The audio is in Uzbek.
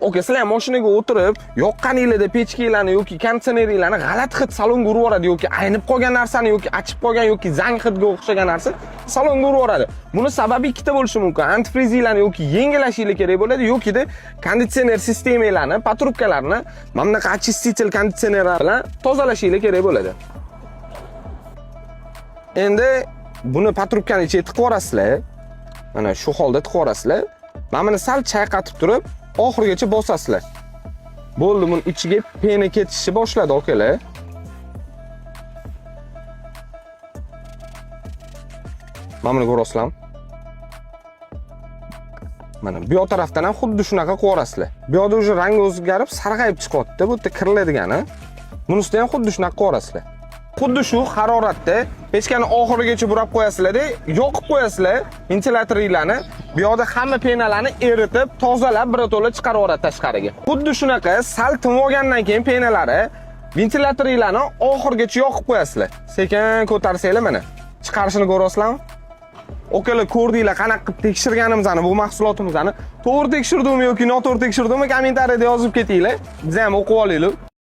Oka, sizlar ham mashinaga o'tirib, yoqqaninglarda pechkalarni yoki konditsionerlarni g'alati hid salonga urib yuboradi yoki aynib qolgan narsani yoki achib qolgan yoki zang hidga o'xshagan narsa salonga urib yuboradi. Buni sababi ikkita bo'lishi mumkin. Antifrizinglarni yoki yengillashinglar kerak bo'ladi yokida konditsioner sistemalarni, patrubkalarni mana bunaqa очиститель konditsionerlar bilan tozalashinglar kerak bo'ladi. Endi buni patrubkani ichiga tiqib yuborasizlar. Mana shu holda tiqib yuborasizlar. Mana buni sal chayqatib turib, oxirigacha bosasizlar. Bo'ldi, buni ichiga pena ketishni boshladi, okalar. Mana buni ko'rasizlar. Mana bu yoq tarafdan ham xuddi shunaqa qilib yuborasizlar. Bu yoqda o'sha rangi o'zgarib, sarg'ayib chiqyapti. Bu yerda kiriladigan-a. Bunisida ham xuddi shunaqa qilib yuborasizlar. Xuddi shu haroratda pechkani oxirigacha burab qo'yasizlar-da, yoqib qo'yasizlar ventilyatorlarni. Bu yoqda hamma penalarni eritib, tozalab, birato'la chiqarib yuboradi tashqariga. Xuddi shunaqa sal tinib olgandan keyin penalari ventilyatorlarni oxirigacha yoqib qo'yasizlar. Sekin ko'tarsanglar mana. Chiqarishini ko'rasizlarmi? Okalar, ko'rdinglar qanaqa qilib tekshirganimizni, bu mahsulotimizni to'g'ri tekshirdimmi yoki noto'g'ri tekshirdimmi kommentariyada yozib ketinglar. Biz ham o'qib olaylik.